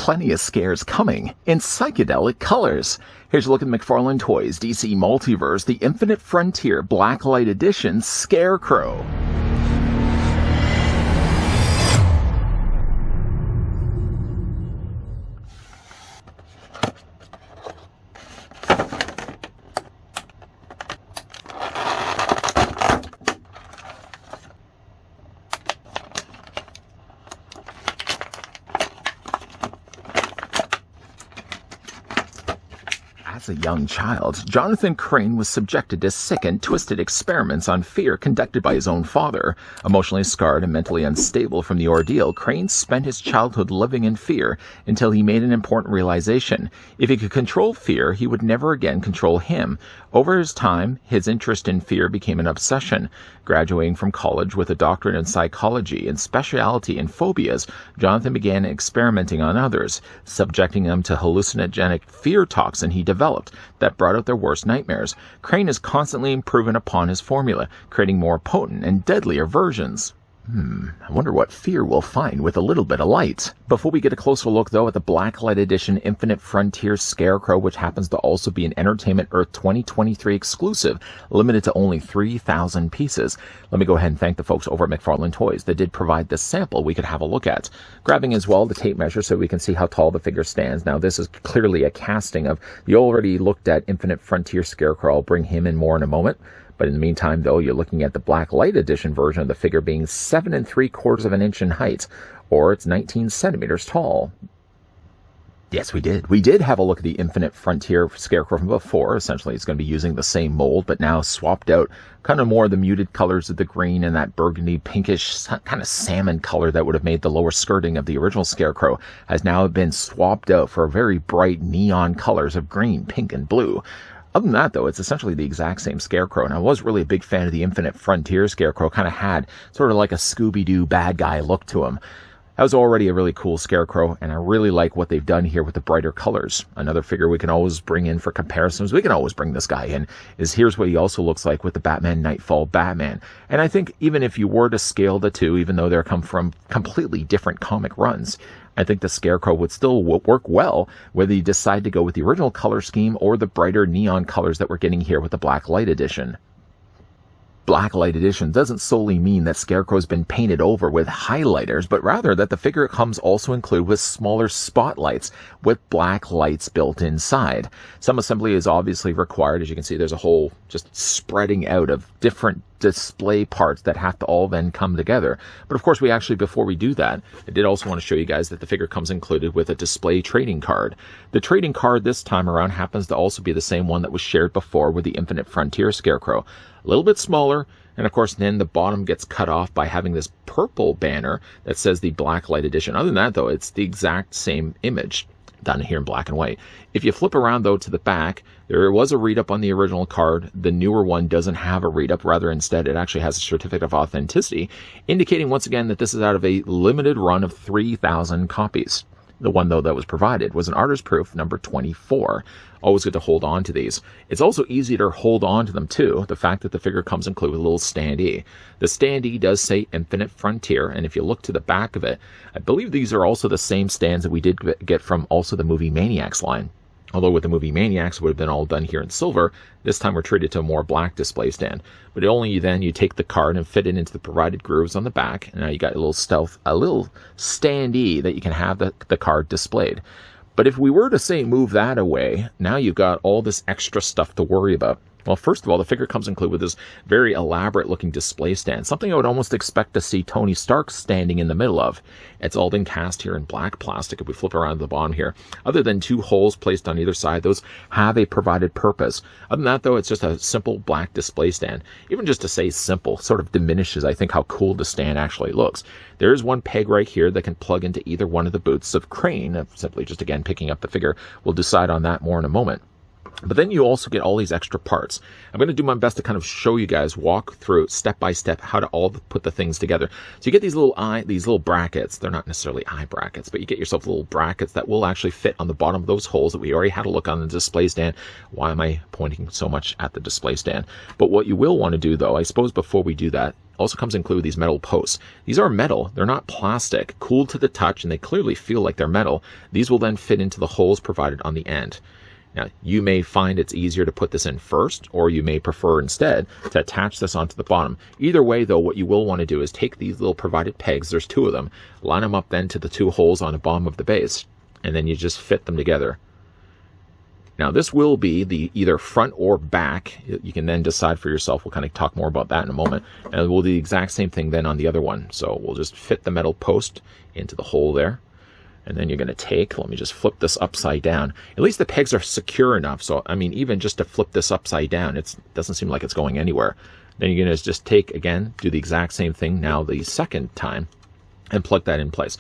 plenty of scares coming in psychedelic colors. Here's a look at McFarlane Toys DC Multiverse, the Infinite Frontier Blacklight Edition Scarecrow. As a young child, Jonathan Crane was subjected to sick and twisted experiments on fear conducted by his own father. Emotionally scarred and mentally unstable from the ordeal, Crane spent his childhood living in fear until he made an important realization. If he could control fear, he would never again control him. Over his time, his interest in fear became an obsession. Graduating from college with a doctorate in psychology and specialty in phobias, Jonathan began experimenting on others, subjecting them to hallucinogenic fear toxin he developed that brought out their worst nightmares. Crane is constantly improving upon his formula, creating more potent and deadlier versions. I wonder what fear we'll find with a little bit of light. Before we get a closer look, though, at the Blacklight Edition Infinite Frontier Scarecrow, which happens to also be an Entertainment Earth 2023 exclusive, limited to only 3,000 pieces, let me go ahead and thank the folks over at McFarlane Toys that did provide this sample we could have a look at. Grabbing as well the tape measure so we can see how tall the figure stands. Now, this is clearly a casting of the already looked at Infinite Frontier Scarecrow. I'll bring him in more in a moment. But in the meantime, though, you're looking at the Blacklight Edition version of the figure being 7 3/4 of an inch in height, or it's 19 centimeters tall. Yes, we did. We did have a look at the Infinite Frontier Scarecrow from before. Essentially, it's going to be using the same mold, but now swapped out kind of more of the muted colors of the green and that burgundy, pinkish, kind of salmon color that would have made the lower skirting of the original Scarecrow has now been swapped out for very bright neon colors of green, pink, and blue. Other than that, though, it's essentially the exact same Scarecrow, and I was really a big fan of the Infinite Frontier Scarecrow. Kind of had sort of like a Scooby-Doo bad guy look to him. That was already a really cool Scarecrow, and I really like what they've done here with the brighter colors. Another figure we can always bring in for comparisons, we can always bring this guy in, is here's what he also looks like with the Batman Nightfall Batman. And I think even if you were to scale the two, even though they come from completely different comic runs, I think the Scarecrow would still work well, whether you decide to go with the original color scheme or the brighter neon colors that we're getting here with the Blacklight Edition. Blacklight Edition doesn't solely mean that Scarecrow's been painted over with highlighters, but rather that the figure comes also included with smaller spotlights with black lights built inside. Some assembly is obviously required. As you can see, there's a whole just spreading out of different display parts that have to all then come together. But of course, we actually, before we do that, I did also want to show you guys that the figure comes included with a display trading card. The trading card this time around happens to also be the same one that was shared before with the Infinite Frontier Scarecrow. A little bit smaller, and of course then the bottom gets cut off by having this purple banner that says the Blacklight Edition. Other than that, though, it's the exact same image done here in black and white. If you flip around, though, to the back, there was a read-up on the original card. The newer one doesn't have a read-up. Rather, instead, it actually has a certificate of authenticity, indicating once again that this is out of a limited run of 3,000 copies. The one, though, that was provided was an artist's proof number 24. Always good to hold on to these. It's also easy to hold on to them, too, the fact that the figure comes included with a little standee. The standee does say Infinite Frontier, and if you look to the back of it, I believe these are also the same stands that we did get from also the Movie Maniacs line. Although with the Movie Maniacs, it would have been all done here in silver, this time we're treated to a more black display stand. But only then you take the card and fit it into the provided grooves on the back, and now you got a little standee that you can have the card displayed. But if we were to say move that away, now you've got all this extra stuff to worry about. Well, first of all, the figure comes included with this very elaborate looking display stand, something I would almost expect to see Tony Stark standing in the middle of. It's all been cast here in black plastic if we flip around the bottom here. Other than 2 holes placed on either side, those have a provided purpose. Other than that, though, it's just a simple black display stand. Even just to say simple sort of diminishes, I think, how cool the stand actually looks. There is one peg right here that can plug into either one of the boots of Crane. Simply just, again, picking up the figure. We'll decide on that more in a moment. But then you also get all these extra parts. I'm going to do my best to kind of show you guys, walk through step by step how to all put the things together. So you get these little brackets. They're not necessarily eye brackets, but you get yourself little brackets that will actually fit on the bottom of those holes that we already had a look on the display stand. Why am I pointing so much at the display stand? But what you will want to do, though, I suppose before we do that, also comes include these metal posts. These are metal. They're not plastic, cool to the touch, and they clearly feel like they're metal. These will then fit into the holes provided on the end. Now, you may find it's easier to put this in first, or you may prefer instead to attach this onto the bottom. Either way, though, what you will want to do is take these little provided pegs, there's 2 of them, line them up then to the 2 holes on the bottom of the base, and then you just fit them together. Now, this will be the either front or back. You can then decide for yourself. We'll kind of talk more about that in a moment. And we'll do the exact same thing then on the other one. So we'll just fit the metal post into the hole there. And then you're going to take, let me just flip this upside down. At least the pegs are secure enough. So, I mean, even just to flip this upside down, it doesn't seem like it's going anywhere. Then you're going to just take, again, do the exact same thing now the second time and plug that in place.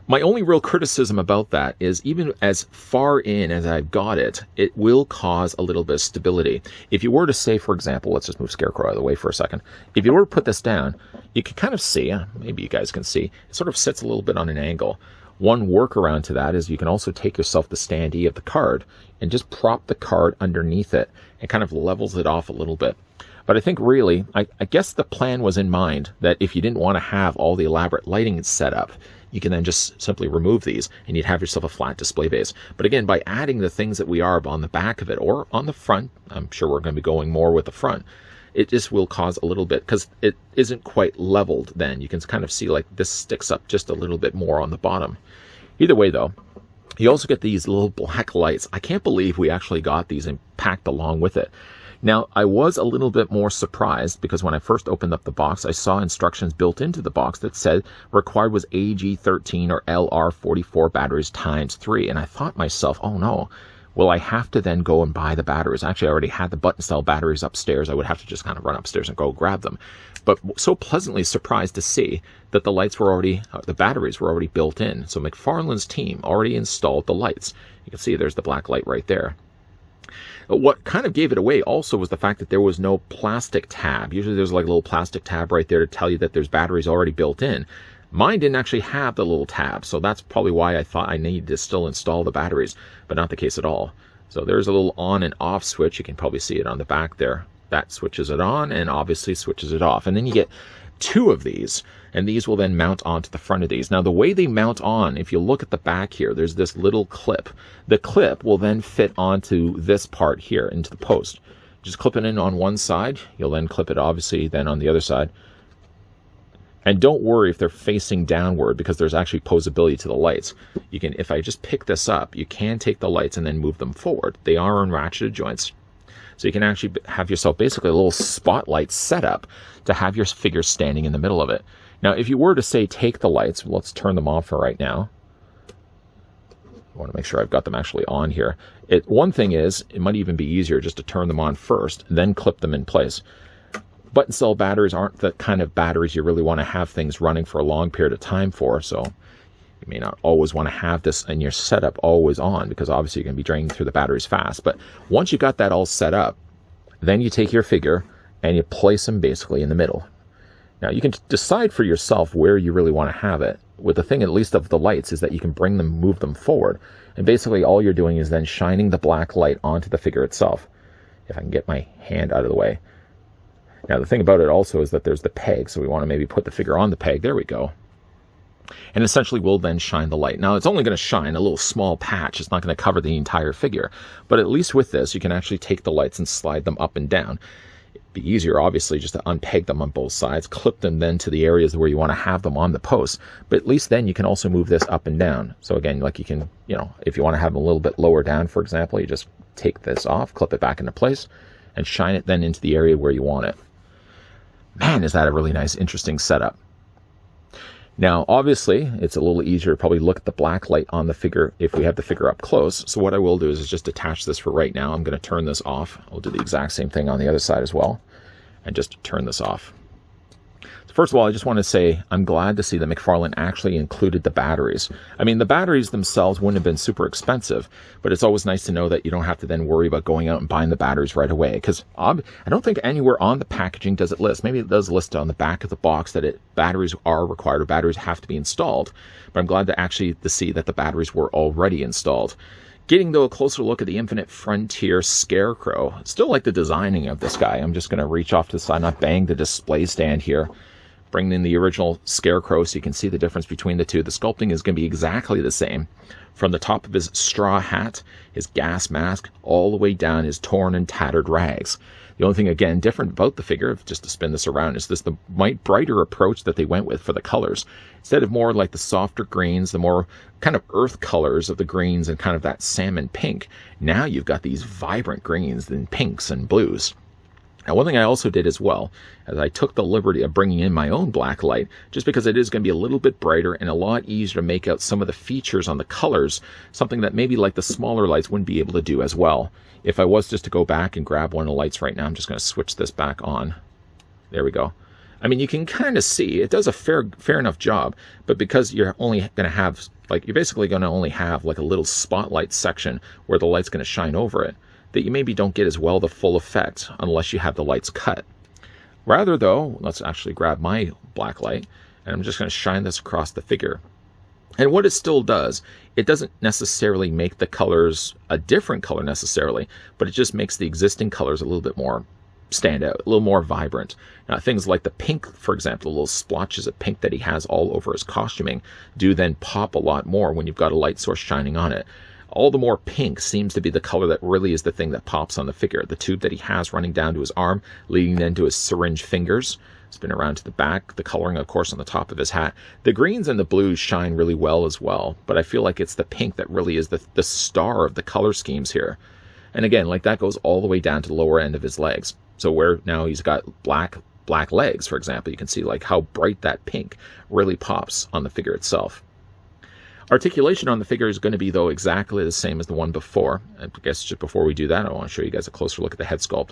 My only real criticism about that is even as far in as I've got it, it will cause a little bit of stability. If you were to say, for example, let's just move Scarecrow out of the way for a second. If you were to put this down, you can kind of see, maybe you guys can see, it sort of sits a little bit on an angle. One workaround to that is you can also take yourself the standee of the card and just prop the card underneath it and kind of levels it off a little bit. But I think really, I guess the plan was in mind that if you didn't want to have all the elaborate lighting set up, you can then just simply remove these and you'd have yourself a flat display base. But again, by adding the things that we are on the back of it or on the front, I'm sure we're going to be going more with the front, it just will cause a little bit, because it isn't quite leveled then. You can kind of see like this sticks up just a little bit more on the bottom. Either way, though, you also get these little black lights. I can't believe we actually got these and packed along with it. Now, I was a little bit more surprised because when I first opened up the box, I saw instructions built into the box that said required was AG13 or LR44 batteries times 3. And I thought to myself, oh no, will I have to then go and buy the batteries? Actually, I already had the button cell batteries upstairs. I would have to just kind of run upstairs and go grab them. But so pleasantly surprised to see that the lights were already, the batteries were already built in. So McFarlane's team already installed the lights. You can see there's the black light right there. What kind of gave it away also was the fact that there was no plastic tab. Usually there's like a little plastic tab right there to tell you that there's batteries already built in. Mine didn't actually have the little tab, so that's probably why I thought I needed to still install the batteries, but not the case at all. So there's a little on and off switch. You can probably see it on the back there. That switches it on and obviously switches it off. And then you get 2 of these, and these will then mount onto the front of these. Now, the way they mount on, if you look at the back here, there's this little clip. The clip will then fit onto this part here, into the post. Just clip it in on one side. You'll then clip it, obviously, then on the other side. And don't worry if they're facing downward, because there's actually posability to the lights. You can, if I just pick this up, you can take the lights and then move them forward. They are on ratcheted joints. So you can actually have yourself basically a little spotlight set up to have your figure standing in the middle of it. Now, if you were to say take the lights, let's turn them on for right now. I want to make sure I've got them actually on here. One thing is, it might even be easier just to turn them on first, then clip them in place. Button cell batteries aren't the kind of batteries you really want to have things running for a long period of time for, so you may not always want to have this in your setup always on, because obviously you're going to be draining through the batteries fast. But once you got that all set up, then you take your figure and you place them basically in the middle. Now, you can decide for yourself where you really want to have it. With the thing, at least of the lights, is that you can bring them, move them forward. And basically all you're doing is then shining the black light onto the figure itself. If I can get my hand out of the way. Now, the thing about it also is that there's the peg, so we want to maybe put the figure on the peg. There we go. And essentially we'll then shine the light. Now, it's only going to shine a little small patch. It's not going to cover the entire figure. But at least with this, you can actually take the lights and slide them up and down. It'd be easier, obviously, just to unpeg them on both sides, clip them then to the areas where you want to have them on the post. But at least then you can also move this up and down. So again, like you can, if you want to have them a little bit lower down, for example, you just take this off, clip it back into place, and shine it then into the area where you want it. Man, is that a really nice, interesting setup. Now, obviously, it's a little easier to probably look at the black light on the figure if we have the figure up close. So what I will do is just attach this for right now. I'm going to turn this off. I'll do the exact same thing on the other side as well, and just turn this off. First of all, I just want to say I'm glad to see that McFarlane actually included the batteries. I mean, the batteries themselves wouldn't have been super expensive, but it's always nice to know that you don't have to then worry about going out and buying the batteries right away, because I don't think anywhere on the packaging does it list. Maybe it does list on the back of the box that batteries are required or batteries have to be installed, but I'm glad to see that the batteries were already installed. Getting, though, a closer look at the Infinite Frontier Scarecrow. Still like the designing of this guy. I'm just going to reach off to the side, not bang the display stand here. Bring in the original Scarecrow so you can see the difference between the two. The sculpting is going to be exactly the same. From the top of his straw hat, his gas mask, all the way down his torn and tattered rags. The only thing, again, different about the figure, just to spin this around, is the brighter approach that they went with for the colors. Instead of more like the softer greens, the more kind of earth colors of the greens and kind of that salmon pink, now you've got these vibrant greens and pinks and blues. Now, one thing I also did as well, is I took the liberty of bringing in my own black light, just because it is going to be a little bit brighter and a lot easier to make out some of the features on the colors, something that maybe like the smaller lights wouldn't be able to do as well. If I was just to go back and grab one of the lights right now, I'm just going to switch this back on. There we go. I mean, you can kind of see, it does a fair enough job, but because you're only going to have, like, you're basically going to only have like a little spotlight section where the light's going to shine over it, that you maybe don't get as well the full effect unless you have the lights cut. Rather, though, let's actually grab my black light, and I'm just going to shine this across the figure. And what it still does, it doesn't necessarily make the colors a different color necessarily, but it just makes the existing colors a little bit more stand out, a little more vibrant. Now, things like the pink, for example, the little splotches of pink that he has all over his costuming do then pop a lot more when you've got a light source shining on it. All the more pink seems to be the color that really is the thing that pops on the figure. The tube that he has running down to his arm, leading then to his syringe fingers, spin around to the back, the coloring, of course, on the top of his hat. The greens and the blues shine really well as well, but I feel like it's the pink that really is the star of the color schemes here. And again, like that goes all the way down to the lower end of his legs. So where now he's got black legs, for example, you can see like how bright that pink really pops on the figure itself. Articulation on the figure is going to be, though, exactly the same as the one before. I guess just before we do that, I want to show you guys a closer look at the head sculpt.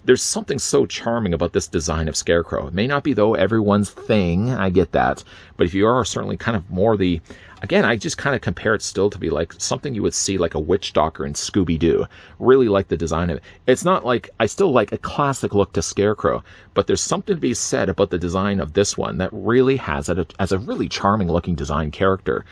There's something so charming about this design of Scarecrow. It may not be, though, everyone's thing. I get that. But if you are certainly kind of more the... Again, I just kind of compare it still to be like something you would see like a witch doctor in Scooby-Doo. Really like the design of it. It's not like... I still like a classic look to Scarecrow, but there's something to be said about the design of this one that really has it as a really charming-looking design character.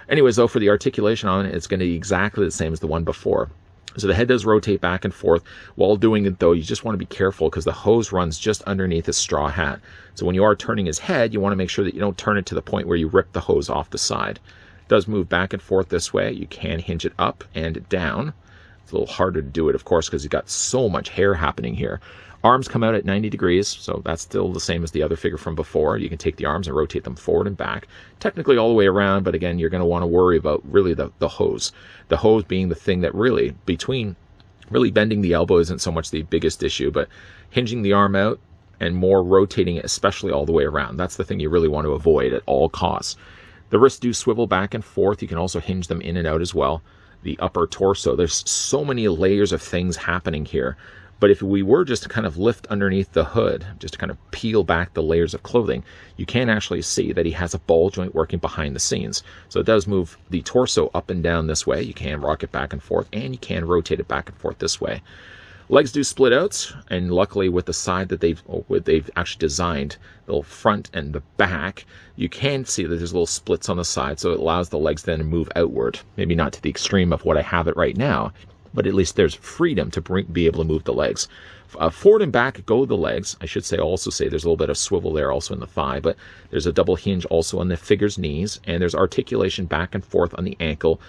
Anyways, though, for the articulation on it, it's going to be exactly the same as the one before. So the head does rotate back and forth. While doing it, though, you just want to be careful because the hose runs just underneath his straw hat. So when you are turning his head, you want to make sure that you don't turn it to the point where you rip the hose off the side. It does move back and forth this way. You can hinge it up and down. It's a little harder to do it, of course, because you've got so much hair happening here. Arms come out at 90 degrees, so that's still the same as the other figure from before. You can take the arms and rotate them forward and back, technically all the way around, but again, you're going to want to worry about really the hose. The hose being the thing that really, between really bending the elbow isn't so much the biggest issue, but hinging the arm out and more rotating it, especially all the way around. That's the thing you really want to avoid at all costs. The wrists do swivel back and forth. You can also hinge them in and out as well. The upper torso, there's so many layers of things happening here. But if we were just to kind of lift underneath the hood, just to kind of peel back the layers of clothing, you can actually see that he has a ball joint working behind the scenes. So it does move the torso up and down this way. You can rock it back and forth, and you can rotate it back and forth this way. Legs do split out, and luckily with the side that they've actually designed, the front and the back, you can see that there's little splits on the side, so it allows the legs then to move outward. Maybe not to the extreme of what I have it right now, but at least there's freedom to be able to move the legs. Forward and back go the legs. I should also say there's a little bit of swivel there also in the thigh, but there's a double hinge also on the figure's knees, and there's articulation back and forth on the ankle,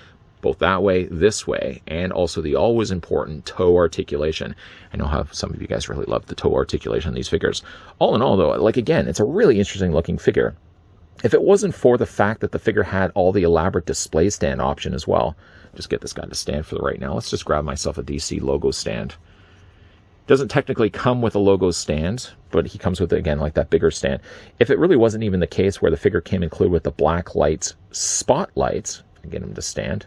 both that way, this way, and also the always important toe articulation. I know how some of you guys really love the toe articulation on these figures. All in all, though, like again, it's a really interesting looking figure. If it wasn't for the fact that the figure had all the elaborate display stand option as well, just get this guy to stand for the right now. Let's just grab myself a DC logo stand. Doesn't technically come with a logo stand, but he comes with, again, like that bigger stand. If it really wasn't even the case where the figure came included with the black lights, spotlights, I get him to stand.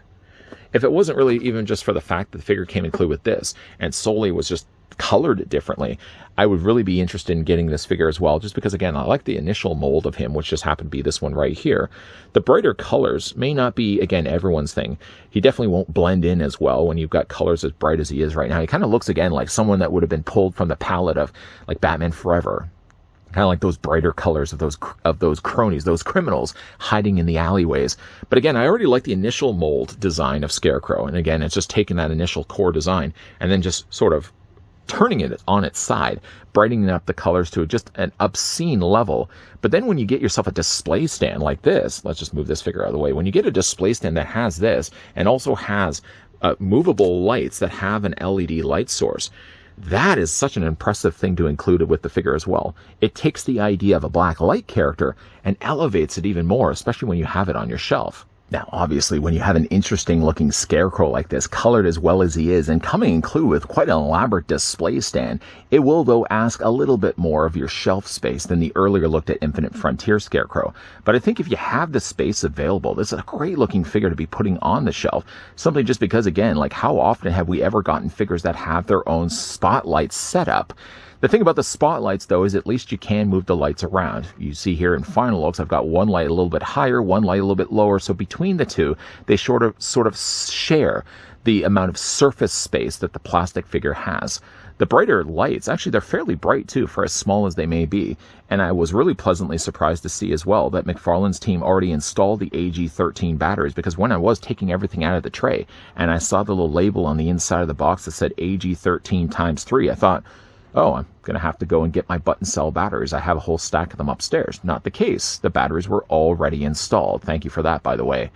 If it wasn't really even just for the fact that the figure came included with this, and solely was just colored differently. I would really be interested in getting this figure as well, just because, again, I like the initial mold of him, which just happened to be this one right here. The brighter colors may not be, again, everyone's thing. He definitely won't blend in as well when you've got colors as bright as he is right now. He kind of looks, again, like someone that would have been pulled from the palette of, like, Batman Forever. Kind of like those brighter colors of those cronies, those criminals hiding in the alleyways. But again, I already like the initial mold design of Scarecrow. And again, it's just taking that initial core design and then just sort of turning it on its side, brightening up the colors to just an obscene level. But then when you get yourself a display stand like this, let's just move this figure out of the way. When you get a display stand that has this and also has movable lights that have an LED light source, that is such an impressive thing to include with the figure as well. It takes the idea of a black light character and elevates it even more, especially when you have it on your shelf. Now, obviously, when you have an interesting looking Scarecrow like this, colored as well as he is, and coming included with quite an elaborate display stand, it will, though, ask a little bit more of your shelf space than the earlier looked at Infinite Frontier Scarecrow. But I think if you have the space available, this is a great looking figure to be putting on the shelf, simply just because, again, like how often have we ever gotten figures that have their own spotlight setup? The thing about the spotlights, though, is at least you can move the lights around. You see here in final looks, I've got one light a little bit higher, one light a little bit lower. So between the two, they sort of share the amount of surface space that the plastic figure has. The brighter lights, actually, they're fairly bright, too, for as small as they may be. And I was really pleasantly surprised to see as well that McFarlane's team already installed the AG13 batteries, because when I was taking everything out of the tray and I saw the little label on the inside of the box that said AG13 times 3, I thought, oh, I'm going to have to go and get my button cell batteries. I have a whole stack of them upstairs. Not the case. The batteries were already installed. Thank you for that, by the way.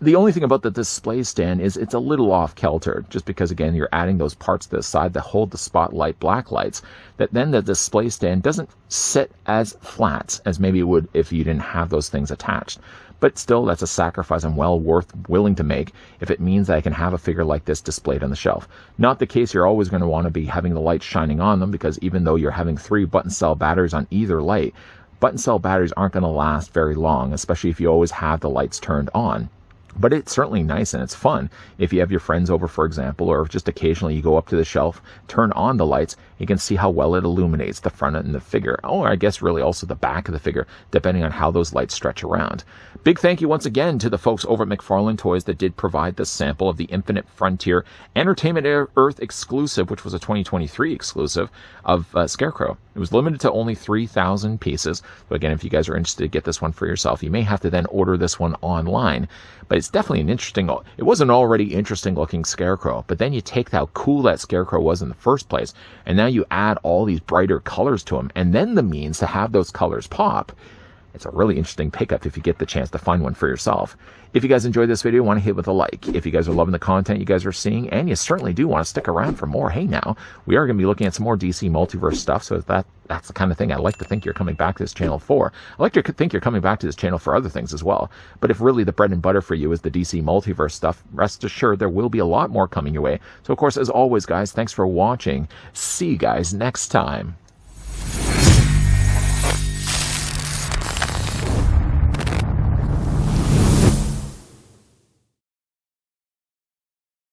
The only thing about the display stand is it's a little off-kilter, just because, again, you're adding those parts to the side that hold the spotlight black lights, that then the display stand doesn't sit as flat as maybe it would if you didn't have those things attached. But still, that's a sacrifice I'm willing to make if it means that I can have a figure like this displayed on the shelf. Not the case you're always going to want to be having the lights shining on them, because even though you're having 3 button cell batteries on either light, button cell batteries aren't going to last very long, especially if you always have the lights turned on. But it's certainly nice and it's fun if you have your friends over, for example, or just occasionally you go up to the shelf, turn on the lights, you can see how well it illuminates the front and the figure, or I guess really also the back of the figure, depending on how those lights stretch around. Big thank you once again to the folks over at McFarlane Toys that did provide this sample of the Infinite Frontier Entertainment Earth exclusive, which was a 2023 exclusive of Scarecrow. It was limited to only 3,000 pieces. But again, if you guys are interested to get this one for yourself, you may have to then order this one online. But it's definitely an interesting, it was an already interesting looking Scarecrow, but then you take how cool that Scarecrow was in the first place, and now you add all these brighter colors to him, and then the means to have those colors pop. It's a really interesting pickup if you get the chance to find one for yourself. If you guys enjoyed this video, want to hit with a like. If you guys are loving the content you guys are seeing, and you certainly do want to stick around for more, hey now, we are going to be looking at some more DC Multiverse stuff, so that's the kind of thing I like to think you're coming back to this channel for. I like to think you're coming back to this channel for other things as well. But if really the bread and butter for you is the DC Multiverse stuff, rest assured there will be a lot more coming your way. So of course, as always, guys, thanks for watching. See you guys next time.